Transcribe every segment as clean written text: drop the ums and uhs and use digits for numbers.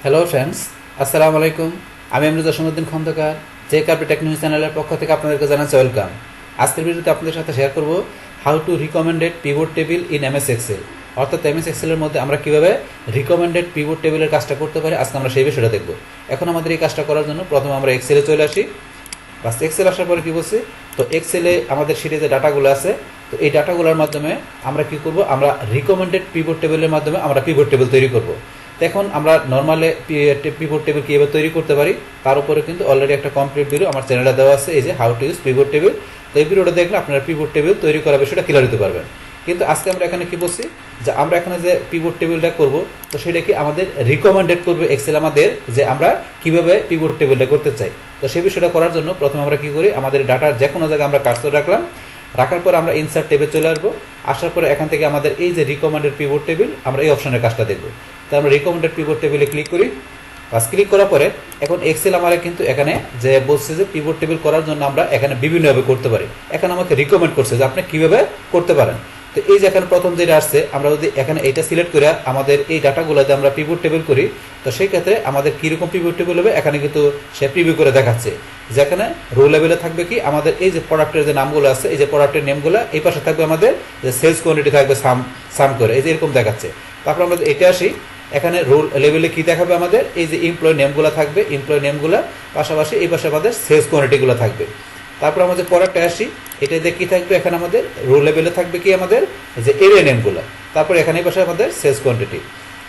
Hello friends, আসসালামু আলাইকুম। আমি আমরুজা সমুদ্দিন খন্দকার, যে কার্পেট টেক নিউজ চ্যানেলের পক্ষ থেকে আপনাদেরকে জানাচ্ছি ওয়েলকাম। আজকের ভিডিওতে আপনাদের সাথে শেয়ার করব how to recommended pivot table in MS Excel. অর্থাৎ এমএস এক্সেলের মধ্যে আমরা কীভাবে রিকমেন্ডেড পিভট টেবিলের কাজটা করতে পারি, আজকে আমরা সেই বিষয়টা দেখব। এখন আমাদের এই কাজটা করার জন্য প্রথমে আমরা এক্সেলে চলে আসি। বাস এক্সেল আসার পরে কী বলছি, তো এক্সেলে আমাদের সিটে যে ডাটাগুলো আছে, তো এই ডাটাগুলোর মাধ্যমে আমরা কি করব, আমরা রিকমেন্ডেড পিভট টেবিলের মাধ্যমে আমরা পিভট টেবিল তৈরি করব। এখন আমরা নর্মালে পিভট টেবিল কীভাবে তৈরি করতে পারি তার উপরে কিন্তু অলরেডি একটা কমপ্লিট ভিডিও আমার চ্যানেলে দেওয়া আছে, এই যে how to use pivot table. তো এই ভিডিওটা দেখলে আপনারা পিভট টেবিল তৈরি করার বিষয়টা ক্লিয়ার দিতে পারবেন। কিন্তু আজকে আমরা এখানে কি বলছি, যে আমরা এখানে যে পিভট টেবিলটা করব, তো সেটা কি আমাদের রিকমেন্ডেড করবে এক্সেল আমাদের, যে আমরা কিভাবে পিভট টেবিলটা করতে চাই। তো সেই বিষয়টা করার জন্য প্রথমে আমরা কি করি, আমাদের ডাটার যে কোনো জায়গায় আমরা কাজ করে রাখলাম, রাখার পর আমরা ইনসার্ট টেবিল চলে আসবো। আসার পরে এখান থেকে আমাদের এই যে রিকমেন্ডেড পিভট টেবিল, আমরা এই অপশনের কাজটা দেখবো। তো আমরা রিকমেন্ডেড পিভট টেবিলে ক্লিক করি। বাস ক্লিক করার পরে এখন এক্সেল আমার কিন্তু এখানে যে বলছে যে পিভট টেবিল করার জন্য আমরা এখানে বিভিন্নভাবে করতে পারি। এখন আমাকে রিকমেন্ড করছে যে আপনি কীভাবে করতে পারেন। তো এই যে এখানে প্রথম যেটা আসছে, আমরা যদি এখানে এইটা সিলেক্ট করে আমাদের এই ডাটাগুলোতে আমরা পিভট টেবিল করি, তো সেই ক্ষেত্রে আমাদের কীরকম পিভট টেবিল হবে এখানে কিন্তু সে প্রিভিউ করে দেখাচ্ছে। যেখানে রো লেভেলে থাকবে কি আমাদের এই যে প্রোডাক্টের যে নামগুলো আছে, এই যে প্রোডাক্টের নেমগুলো, এই পাশে থাকবে আমাদের যে সেলস কোয়ান্টিটি থাকবে সাম করে, এই যে এরকম দেখাচ্ছে। তারপর আমরা এটা আসি, এখানে রোল লেভেলে কি দেখাবে আমাদের এই যে এমপ্লয় নেমগুলো থাকবে, এমপ্লয় নেমগুলো পাশাপাশি এই পাশে আমাদের সেলস কোয়ান্টিটিগুলো থাকবে। তারপর আমাদের প্রোডাক্টে আসি, এটাতে কি থাকবে, এখানে আমাদের রো লেভেলে থাকবে কি আমাদের যে এরিয়া নেমগুলো, তারপর এখানে এই পাশে আমাদের সেলস কোয়ান্টিটি।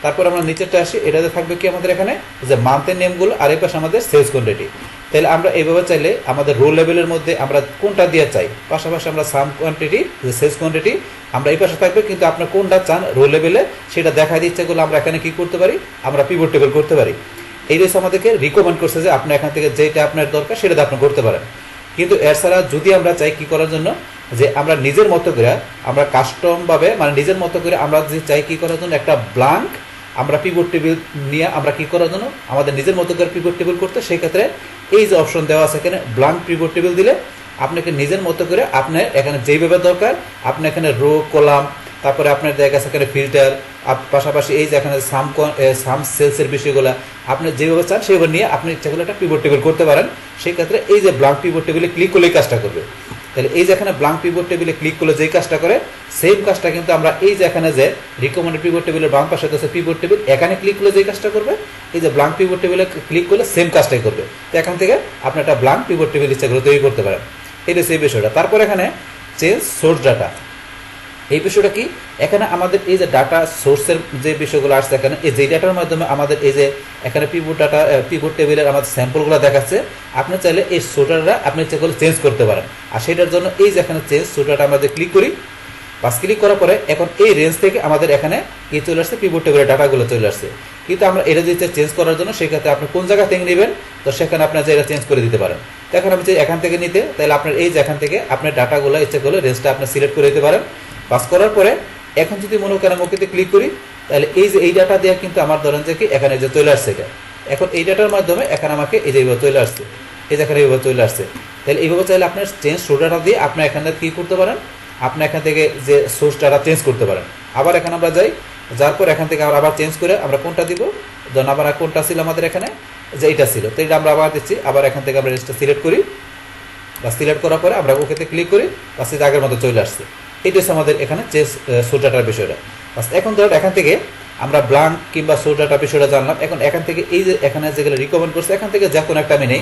তারপর আমরা নিচেরটা আসি, এটাতে থাকবে কি আমাদের এখানে যে মান্থের নেমগুলো, আর এই পাশে আমাদের সেলস কোয়ান্টিটি। তাহলে আমরা এইভাবে চাইলে আমাদের রো লেভেলের মধ্যে আমরা কোনটা দিয়ে চাই, পাশাপাশি আমরা সাম কোয়ান্টিটি যে সেলস কোয়ান্টিটি আমরা এই পাশে থাকবে, কিন্তু আপনি কোনটা চান রো লেভেলে সেটা দেখা দিচ্ছে গুলো আমরা এখানে কি করতে পারি, আমরা পিভট টেবিল করতে পারি। এই রয়েছে আমাদেরকে রিকমেন্ড করছে যে আপনি এখান থেকে যেটা আপনার দরকার সেটা আপনি করতে পারেন। কিন্তু এছাড়া যদি আমরা চাই কি করার জন্য, যে আমরা নিজের মতো করে আমরা কাস্টমভাবে মানে নিজের মতো করে আমরা যে চাই কি করার জন্য একটা ব্ল্যাঙ্ক আমরা পিভট টেবিল নিয়ে আমরা কি করার জন্য আমাদের নিজের মতো করে পিভট টেবিল করতে, সেই ক্ষেত্রে এই যে অপশন দেওয়া আছে এখানে ব্ল্যাঙ্ক পিভট টেবিল দিলে আপনাকে নিজের মতো করে আপনার এখানে যেইভাবে দরকার আপনি এখানে রো কলাম, তারপরে আপনার দেখা আছে এখানে ফিল্টার, পাশাপাশি এই যে এখানে সাম সেলসের বিষয়গুলো আপনি যেভাবে চান সেইভাবে নিয়ে আপনি ইচ্ছাগুলো একটা পিভট টেবিল করতে পারেন। সেই ক্ষেত্রে এই যে ব্ল্যাঙ্ক পিভট টেবিলে ক্লিক করলেই কাজটা করবে। তাহলে এই যে এখানে ব্ল্যাঙ্ক পিভট টেবিলে ক্লিক করলে যেই কাজটা করে সেম কাজটা কিন্তু আমরা এই যে এখানে যে রিকমেন্ডেড পিভট টেবিলের বাম পাশে আছে পিভট টেবিল, এখানে ক্লিক করলে যেই কাজটা করবে এই যে ব্ল্যাঙ্ক পিভট টেবিলে ক্লিক করলে সেম কাজটাই করবে। তো এখান থেকে আপনি একটা ব্ল্যাঙ্ক পিভট টেবিল ইচ্ছাগুলো তৈরি করতে পারেন। এটা সেই বিষয়টা। তারপর এখানে চেঞ্জ সোর্স ডাটা, এই বিষয়টা কি, এখানে আমাদের এই যে ডাটা সোর্সের যে বিষয়গুলো আসছে এখানে এই যে ডাটার মাধ্যমে আমাদের এই যে এখানে পিভট টেবিলের আমাদের স্যাম্পলগুলো দেখাচ্ছে, আপনি চাইলে এই সোর্টারটা আপনি ইচ্ছা করলে চেঞ্জ করতে পারেন। আর সেটার জন্য এই যে এখানে চেঞ্জ সোর্টারটা আমাদের ক্লিক করি। বাস ক্লিক করার পরে এখন এই রেঞ্জ থেকে আমাদের এখানে কি চলে আসছে, পিভট টেবিলের ডাটাগুলো চলে আসছে। কিন্তু আমরা এটা দিতে চেঞ্জ করার জন্য সেক্ষেত্রে আপনি কোন জায়গা থেকে নেবেন, তো সেখানে আপনার যে এটা চেঞ্জ করে দিতে পারেন। তো এখন আমি চাই এখান থেকে নিতে, তাহলে আপনার এই যে এখান থেকে আপনার ডাটাগুলো ইচ্ছা করলে রেঞ্জটা আপনি সিলেক্ট করে দিতে পারেন। পাস করার পরে এখন যদি মনে করেন ওকেতে ক্লিক করি, তাহলে এই যে এই ডাটা দেওয়া কিন্তু আমার ধরেন যে কি এখানে যে চলে আসছে এটা, এখন এই ডাটার মাধ্যমে এখানে আমাকে এই যে এইভাবে চলে আসছে, এই যে এখানে এইভাবে চলে আসছে। তাহলে এইভাবে চাইলে আপনার চেঞ্জ সোর্স ডাটা দিয়ে আপনি এখানে কী করতে পারেন, আপনি এখান থেকে যে সোর্স ডাটা চেঞ্জ করতে পারেন। আবার এখানে আমরা যাই, যার পর এখান থেকে আমরা আবার চেঞ্জ করে আমরা কোনটা দিব, ধরুন আবার কোনটা ছিল আমাদের এখানে যে এইটা ছিল, তো এটা আমরা আবার দিচ্ছি। আবার এখান থেকে আমরা রেঞ্জটা সিলেক্ট করি, বা সিলেক্ট করার পরে আমরা ওকেতে ক্লিক করি, বাস এই আগের মতো চলে আসছে। এটা হচ্ছে আমাদের এখানে চেঞ্জ সোর্স ডাটার বিষয়টা। বাস এখন ধরুন এখান থেকে আমরা ব্ল্যাঙ্ক কিংবা সোর্স ডাটার বিষয়টা জানলাম। এখন এখান থেকে এই যে এখানে যেগুলো রিকমেন্ড করছে এখান থেকে যা কোনো একটা আমি নেই,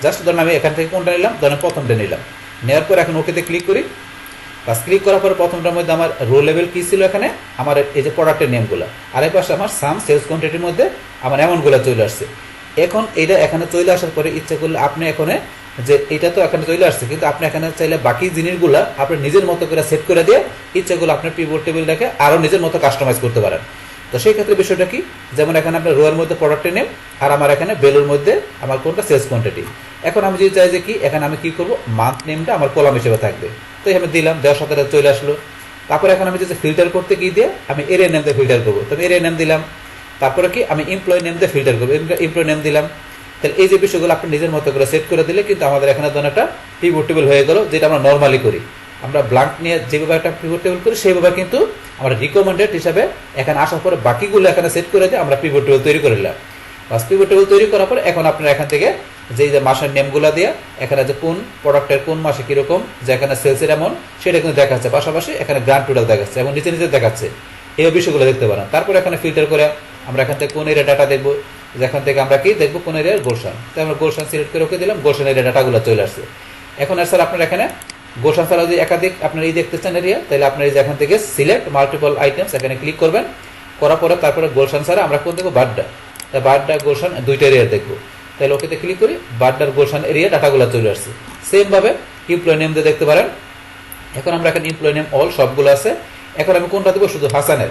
জাস্ট ধরুন আমি এখান থেকে কোনটা নিলাম, ধরেন প্রথমটা নিলাম, নেওয়ার পর এখন ওকেতে ক্লিক করি। বাস ক্লিক করার পরে প্রথমটার মধ্যে আমার রো লেভেল কী ছিল, এখানে আমার এই যে প্রোডাক্টের নেমগুলো, আর এই পাশে আমার সাম সেলস কোয়ান্টিটির মধ্যে আমার এমনগুলো চলে আসছে। এখন এটা এখানে চলে আসার পরে ইচ্ছা করলে আপনি এখানে যে এটা তো এখানে চলে আসছে, কিন্তু আপনি এখানে চাইলে বাকি জিনিসগুলো আপনি নিজের মতো করে সেট করে দিয়ে ইচ্ছাগুলো আপনার পিভট টেবিল রেখে আরও নিজের মতো কাস্টমাইজ করতে পারেন। তো সেই ক্ষেত্রে বিষয়টা কি, যেমন এখানে আপনার রোয়ের মধ্যে প্রোডাক্টের নেম, আর আমার এখানে বেলুর মধ্যে আমার কোনটা সেলস কোয়ান্টিটি। এখন আমি যদি চাই যে কি এখানে আমি কি করব, মান্থ নেমটা আমার কলাম হিসেবে থাকবে, তো আমি দিলাম, দেওয়ার সাথে চলে আসলো। তারপরে এখন আমি যদি ফিল্টার করতে গিয়ে দিয়ে আমি এরিয়া নেম দিয়ে ফিল্টার করবো, তো আমি এরিয়া নেম দিলাম। তারপরে কি আমি এমপ্লয় নেম দিয়ে ফিল্টার করবো, এমপ্লয় নেম দিলাম। তাহলে এই যে বিষয়গুলো আপনি নিজের মতো করে সেট করে দিলে কিন্তু আমাদের এখানে ধরুন একটা পিভট টেবিল হয়ে গেল, যেটা আমরা নর্মালি করি। আমরা ব্ল্যাঙ্ক নিয়ে যেভাবে একটা পিভট টেবিল করি সেইভাবে কিন্তু আমরা রিকমেন্ডেড হিসাবে এখানে আসার পরে বাকিগুলো এখানে সেট করে দিয়ে আমরা পিভট টেবিল তৈরি করে নিলাম। বাস পিভট টেবিল তৈরি করার পরে এখন আপনারা এখান থেকে যে মাসের নেমগুলো দিয়ে এখানে যে কোন প্রোডাক্টের কোন মাসে কিরকম যে এখানে সেলসের অ্যামাউন্ট সেটা কিন্তু দেখাচ্ছে, পাশাপাশি এখানে গ্রান্ড টোটাল দেখাচ্ছে এবং নিচে নিচে দেখাচ্ছে, এই বিষয়গুলো দেখতে পারেন। তারপর এখানে ফিল্টার করে আমরা এখান থেকে কোন এরিয়া ডাটা দেখবো, যেখান থেকে আমরা কি দেখবো কোন এরিয়ার গোলশান, তাই আমরা গোলশান সিলেক্ট করে ওকে দিলাম, গোলশান এরিয়া ডাটাগুলো চলে আসছে। এখন স্যার আপনার এখানে গোলশান ছাড়া যদি একাধিক আপনার এই দেখতে চান এরিয়া, তাহলে আপনার এই যে এখান থেকে সিলেক্ট মাল্টিপল আইটেমস এখানে ক্লিক করবেন, করার পরে তারপরে গোলশান ছাড়া আমরা কোন দেখবো বাড্ডা, তাই বাড্ডা গোলশান দুইটা এরিয়া দেখবো, তাহলে ওকেতে ক্লিক করি, বাড্ডার গোলশান এরিয়া ডাটাগুলো চলে আসছে। সেম ভাবে এমপ্লয় নেম দিয়ে দেখতে পারেন। এখন আমরা এখানে এমপ্লয় নেম অল সবগুলো আছে, এখন আমি কোনটা দেবো শুধু হাসানের,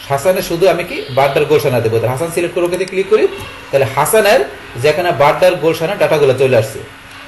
হাসানের শুধু আমি কি বাড্ডার গোলশানা দেবো, হাসান সিলেক্ট করে ওকে ক্লিক করি, তাহলে হাসানের যেখানে বাড্ডার গোলশানের ডাটাগুলো চলে আসছে।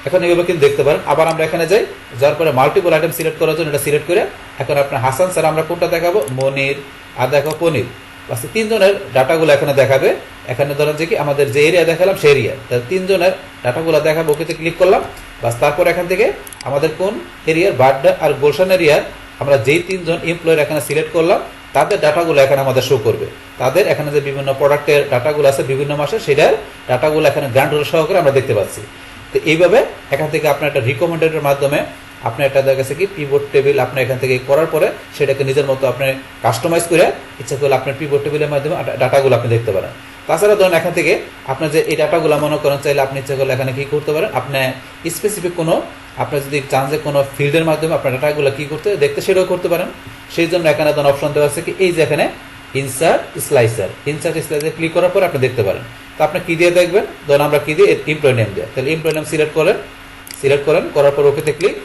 এখন এইভাবে কিন্তু দেখতে পারেন। আবার আমরা এখানে যাই, যার পরে মাল্টিপল আইটেম সিলেক্ট করার জন্য এটা সিলেক্ট করে এখন আপনার হাসান স্যার আমরা কোনটা দেখাবো, মনির আর দেখাবো পনির, বাস তিনজনের ডাটাগুলো এখানে দেখাবে। এখানে ধরেন যে কি আমাদের যে এরিয়া দেখালাম সেই এরিয়া, তাহলে তিনজনের ডাটাগুলো দেখাবো, ওকেতে ক্লিক করলাম, বাস তারপর এখান থেকে আমাদের কোন এরিয়ার বাড্ডা আর গোলশান এরিয়ার আমরা যেই তিনজন এমপ্লয়ের এখানে সিলেক্ট করলাম তাদের ডাটাগুলো এখানে আমাদের শো করবে। তাদের এখানে যে বিভিন্ন প্রোডাক্টের ডাটাগুলো আছে বিভিন্ন মাসে সেটার ডাটাগুলো এখানে গ্রান্ড টোটাল সহকারে আমরা দেখতে পাচ্ছি। তো এইভাবে এখান থেকে আপনার একটা রিকমেন্ডেডের মাধ্যমে আপনি একটা দেখা গেছে কি পিভট টেবিল আপনি এখান থেকে করার পরে সেটাকে নিজের মতো আপনি কাস্টমাইজ করে ইচ্ছা করলে আপনার পিভট টেবিলের মাধ্যমে ডাটাগুলো আপনি দেখতে পারেন। তাছাড়া ধরুন এখান থেকে আপনার যে এই ডাটাগুলো মনে করেন চাইলে আপনি ইচ্ছা করলে এখানে কি করতে পারেন, আপনি স্পেসিফিক কোনো আপনার যদি চান যে কোনো ফিল্ডের মাধ্যমে আপনার ডাটাগুলো কি করতে দেখতে সেটাও করতে পারেন। সেই জন্য এখানে ধরুন অপশন দেওয়া আছে কি এই যে এখানে ইনসার্ট স্লাইসার ক্লিক করার পর আপনি দেখতে পারেন। তো আপনি কি দিয়ে দেখবেন, ধরুন আমরা কি দিয়ে এমপ্লয় নেম দিয়ে, তাহলে এমপ্লয় নেম সিলেক্ট করেন করার পর ওকেতে ক্লিক,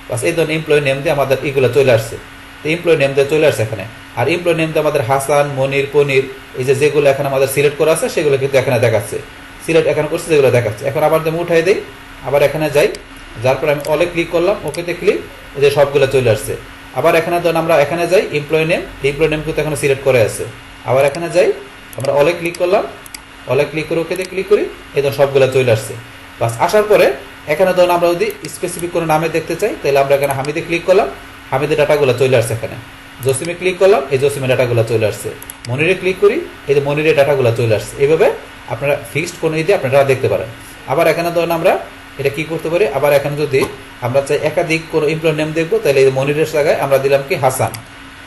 বাস এই ধরুন এমপ্লয় নেম দিয়ে আমাদের এইগুলো চলে আসছে। তো এমপ্লয় নেম দিয়ে চলে আসছে এখানে, আর এমপ্লয় নেম দিয়ে আমাদের হাসান মনির পনির এই যে যেগুলো এখানে আমাদের সিলেক্ট করা আছে সেগুলো কিন্তু এখানে দেখাচ্ছে, সিলেক্ট এখানে করছে যেগুলো দেখাচ্ছে। এখন আবার আমি উঠাই দিই, আবার এখানে যাই, যার পর আমি অলে ক্লিক করলাম, ওকেতে ক্লিক, এই যে সবগুলো চলে আসছে। আবার এখানে ধরুন আমরা এখানে যাই এমপ্লয় নেম কিন্তু এখানে সিলেক্ট করে আছে, আবার এখানে যাই আমরা অলে ক্লিক করলাম, অলে ক্লিক করে ওকেতে ক্লিক করি, এই ধরুন সবগুলো চলে আসছে। বাস আসার পরে এখানে ধরুন আমরা যদি স্পেসিফিক কোনো নামে দেখতে চাই তাহলে আমরা এখানে হামিদে ক্লিক করলাম, হামিদের ডাটাগুলো চলে আসছে এখানে, জসিমে ক্লিক করলাম, এই জসিমের ডাটাগুলো চলে আসছে, মনিরে ক্লিক করি, এই যে মনিরের ডাটাগুলো চলে আসছে। এইভাবে আপনারা ফিক্সড কোনো ইয়ে আপনারা দেখতে পারেন। আবার এখানে ধরুন আমরা এটা কি করতে পারি, আবার এখানে যদি আমরা চাই একাধিক কোনো এমপ্লয় নেম দেখবো তাহলে এই মনিরের জায়গায় আমরা দিলাম কি হাসান,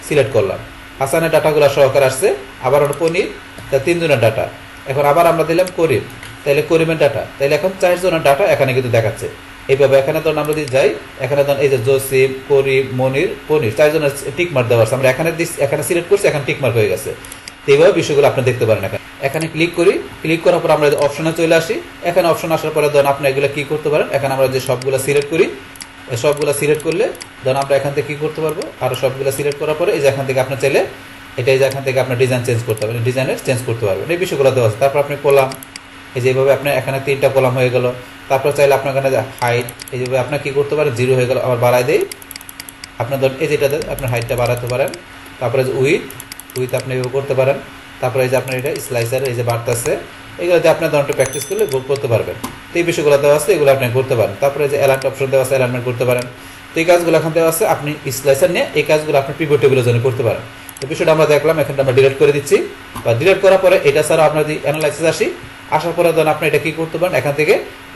সিলেক্ট করলাম, হাসানের ডাটাগুলো সহকারে আসছে। আবার পনির, তা তিনজনের ডাটা, এখন আবার আমরা দিলাম করিম, তাহলে করিমের ডাটা, তাহলে এখন 4 জনের ডাটা এখানে কিন্তু দেখাচ্ছে। এইভাবে এখানে ধরুন আমরা যদি যাই, এখানে ধরুন এই যে জসিম করিম মনির পনির 4 জনের টিক মার্ক দেওয়া আছে, আমরা এখানে সিলেক্ট করছি, এখানে টিক মার্ক হয়ে গেছে। তো এইভাবে বিষয়গুলো আপনি দেখতে পারেন। এখানে ক্লিক করি, ক্লিক করার পর আমরা অপশনে চলে আসি, এখানে অপশন আসার পরে ধরুন আপনি এগুলো কি করতে পারেন, এখানে আমরা যে সবগুলো সিলেক্ট করি, এই সবগুলো সিলেক্ট করলে ধরুন আমরা এখান থেকে কি করতে পারবো, আর সবগুলো সিলেক্ট করার পরে এই যে এখান থেকে আপনি চাইলে এটাই যে এখান থেকে আপনার ডিজাইন চেঞ্জ করতে পারবেন, ডিজাইনের চেঞ্জ করতে পারবেন, এই বিষয়গুলো দেওয়া আছে। তারপর আপনি কলাম, এই যেভাবে আপনার এখানে 3টা কলাম হয়ে গেল। তারপর চাইলে আপনার এখানে হাইট, এই যেভাবে আপনার কি করতে পারেন 0 হয়ে গেল, আবার বাড়াই দেই, আপনার ধরুন এই যেটা আপনার হাইটটা বাড়াতে পারেন। তারপরে যে উইথ আপনি এভাবে করতে পারেন। তারপরে এই যে আপনার এটা স্লাইসার এই যে বাড়তেছে, এগুলোতে আপনার ধরুন একটু প্র্যাকটিস করলে করতে পারবেন। তো এই বিষয়গুলো দেওয়া আছে, এগুলো আপনি করতে পারেন। তারপরে যে অ্যালাইনড অপশন দেওয়া আছে, অ্যালাইনমেন্ট করতে পারেন। তো এই কাজগুলো এখন দেওয়া আছে, আপনি স্লাইসার নিয়ে এই কাজগুলো আপনার পিভট টেবিলের জন্য করতে পারেন। তো বিষয়টা আমরা দেখলাম, এখানটা আমরা ডিলিট করে দিচ্ছি, বা ডিলিট করার পরে এটা ছাড়া আপনার যদি অ্যানালাইসিস আসি, আসার পরে ধরুন আপনি এটা কি করতে পারেন, এখান থেকে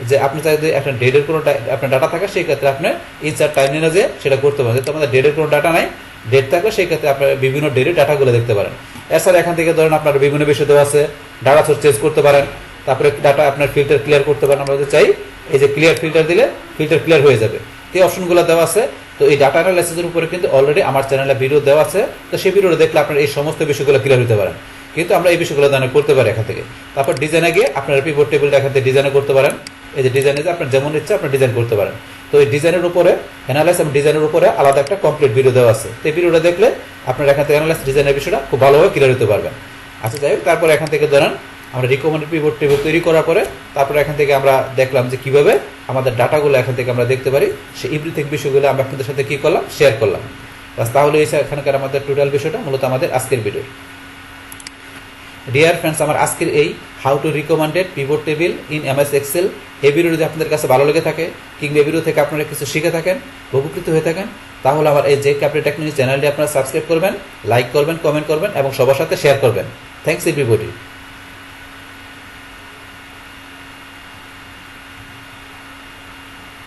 যে আপনি চাই যদি একটা ডেটের কোনো আপনার ডাটা থাকে সেই ক্ষেত্রে আপনি ইনসার্ট টাইম নিয়ে যে সেটা করতে পারেন। যেহেতু আমাদের ডেটের কোনো ডাটা নাই, ডেট থাকলে সেই ক্ষেত্রে আপনার বিভিন্ন ডেটের ডাটাগুলো দেখতে পারেন। এছাড়া এখান থেকে ধরেন আপনার বিভিন্ন বিষয় দেওয়া আছে, ডাটা সোর্স চেঞ্জ করতে পারেন, তারপরে ডাটা আপনার ফিল্টার ক্লিয়ার করতে পারেন। আমরা যদি চাই এই যে ক্লিয়ার ফিল্টার দিলে ফিল্টার ক্লিয়ার হয়ে যাবে, এই অপশনগুলো দেওয়া আছে। তো এই ডাটা অ্যানালাইসিসের উপরে কিন্তু অলরেডি আমার চ্যানেলে ভিডিও দেওয়া আছে, তো সেই ভিডিওটা দেখলে আপনার এই সমস্ত বিষয়গুলো ক্লিয়ার হতে পারেন। কিন্তু আমরা এই বিষয়গুলো করতে পারি এখান থেকে। তারপর ডিজাইনে গিয়ে আপনার পিভট টেবিলটা এখান থেকে ডিজাইনে করতে পারেন। এই যে ডিজাইনে যে আপনার যেমন ইচ্ছা আপনার ডিজাইন করতে পারেন। তো এই ডিজাইনের উপরে অ্যানালাইসিস এবং ডিজাইনের উপরে আলাদা একটা কমপ্লিট ভিডিও দেওয়া আছে। তো এই ভিডিওটা দেখলে আপনার এখান থেকে অ্যানালাইসিস ডিজাইনের বিষয়টা খুব ভালোভাবে ক্লিয়ার হতে পারবেন। আচ্ছা যাই হোক, তারপর এখান থেকে ধরেন আমরা রিকমেন্ডেড পিভট টেবিল তৈরি করার পরে তারপরে এখান থেকে আমরা দেখলাম যে কিভাবে আমাদের ডাটাগুলো এখান থেকে আমরা দেখতে পারি, সেই এভরিথিং বিষয়গুলো আমরা আপনাদের সাথে কি করলাম, শেয়ার করলাম। তাহলে এই এখানকার আমাদের টোটাল বিষয়টা মূলত আমাদের আজকের ভিডিও। ডিয়ার ফ্রেন্ডস, আমার আজকের এই how to recommended pivot table in MS Excel এই ভিডিও যদি আপনাদের কাছে ভালো লেগে থাকে কিংবা এই ভিডিও থেকে আপনারা কিছু শিখে থাকেন, উপকৃত হয়ে থাকেন, তাহলে আমার এই যে ক্যাপ্টেন টেকনোলজি চ্যানেলটি আপনারা সাবস্ক্রাইব করবেন, লাইক করবেন, কমেন্ট করবেন এবং সবার সাথে শেয়ার করবেন। Thanks everybody.